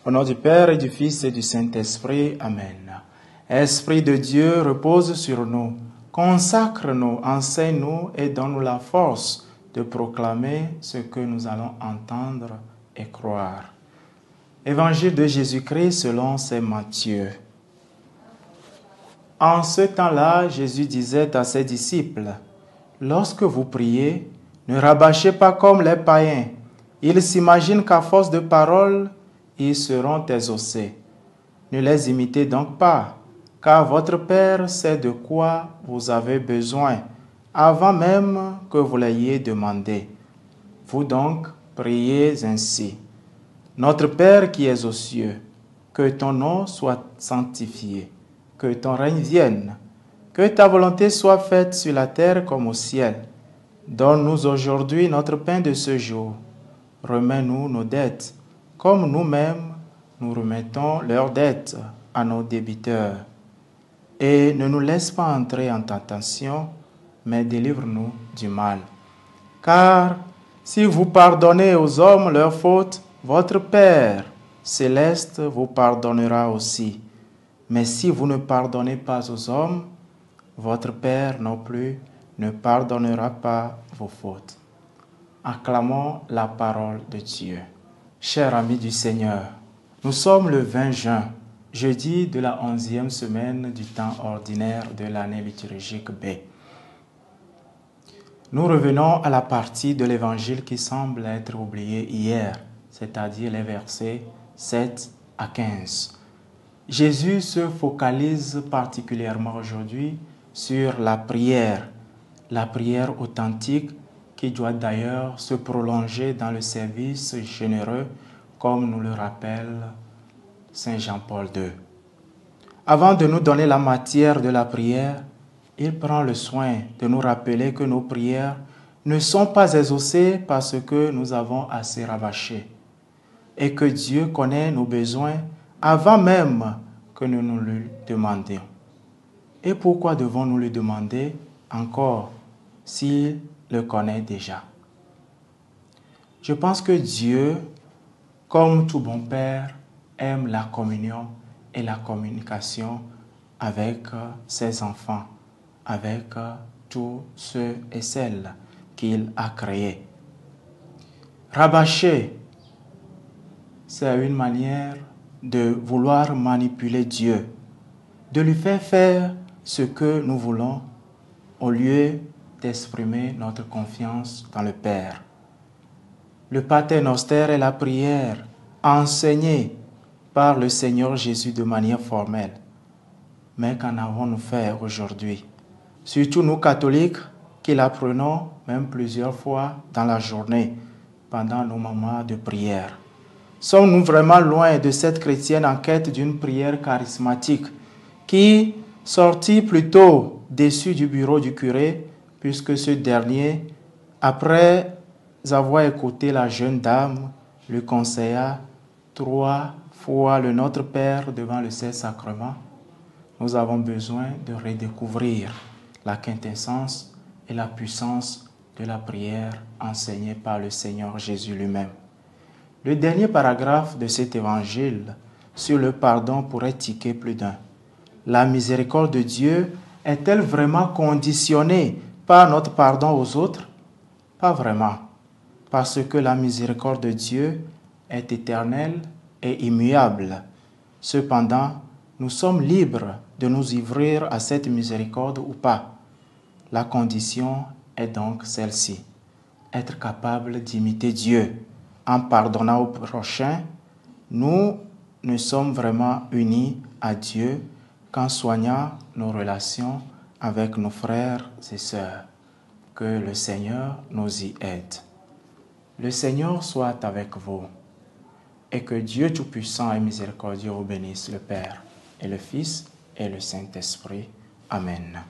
Au nom du Père et du Fils et du Saint-Esprit. Amen. Esprit de Dieu, repose sur nous, consacre-nous, enseigne-nous et donne-nous la force de proclamer ce que nous allons entendre et croire. Évangile de Jésus-Christ selon saint Matthieu. En ce temps-là, Jésus disait à ses disciples, « Lorsque vous priez, ne rabâchez pas comme les païens. Ils s'imaginent qu'à force de paroles, ils seront exaucés. Ne les imitez donc pas, car votre Père sait de quoi vous avez besoin, avant même que vous l'ayez demandé. Vous donc, priez ainsi. Notre Père qui es aux cieux, que ton nom soit sanctifié, que ton règne vienne, que ta volonté soit faite sur la terre comme au ciel. Donne-nous aujourd'hui notre pain de ce jour. Remets-nous nos dettes, comme nous-mêmes nous remettons leurs dettes à nos débiteurs. Et ne nous laisse pas entrer en tentation, mais délivre-nous du mal. Car si vous pardonnez aux hommes leurs fautes, votre Père céleste vous pardonnera aussi. Mais si vous ne pardonnez pas aux hommes, votre Père non plus ne pardonnera pas vos fautes. Acclamons la parole de Dieu. Chers amis du Seigneur, nous sommes le 20 juin, jeudi de la 11e semaine du temps ordinaire de l'année liturgique B. Nous revenons à la partie de l'Évangile qui semble être oubliée hier, c'est-à-dire les versets 7 à 15. Jésus se focalise particulièrement aujourd'hui sur la prière authentique qui doit d'ailleurs se prolonger dans le service généreux, comme nous le rappelle Saint Jean-Paul II. Avant de nous donner la matière de la prière, il prend le soin de nous rappeler que nos prières ne sont pas exaucées parce que nous avons assez rabâché et que Dieu connaît nos besoins avant même que nous nous le demandions. Et pourquoi devons-nous le demander encore s'il le connaît déjà? Je pense que Dieu, comme tout bon Père, aime la communion et la communication avec ses enfants, avec tous ceux et celles qu'il a créés. Rabâcher, c'est une manière de vouloir manipuler Dieu, de lui faire ce que nous voulons au lieu d'exprimer notre confiance dans le Père. Le Pater Noster est la prière enseignée par le Seigneur Jésus de manière formelle. Mais qu'en avons-nous fait aujourd'hui? Surtout nous catholiques qui l'apprenons même plusieurs fois dans la journée pendant nos moments de prière. Sommes-nous vraiment loin de cette chrétienne en quête d'une prière charismatique qui, sortit plutôt déçu du bureau du curé, puisque ce dernier, après avoir écouté la jeune dame, lui conseilla 3 fois le Notre Père devant le Saint-Sacrement, nous avons besoin de redécouvrir la quintessence et la puissance de la prière enseignée par le Seigneur Jésus lui-même. Le dernier paragraphe de cet évangile sur le pardon pourrait tiquer plus d'un. La miséricorde de Dieu est-elle vraiment conditionnée par notre pardon aux autres? Pas vraiment, parce que la miséricorde de Dieu est éternelle et immuable. Cependant, nous sommes libres de nous ouvrir à cette miséricorde ou pas. La condition est donc celle-ci, être capable d'imiter Dieu. En pardonnant au prochain, nous ne sommes vraiment unis à Dieu qu'en soignant nos relations avec nos frères et sœurs. Que le Seigneur nous y aide. Le Seigneur soit avec vous et que Dieu Tout-Puissant et Miséricordieux vous bénisse, le Père et le Fils et le Saint-Esprit. Amen.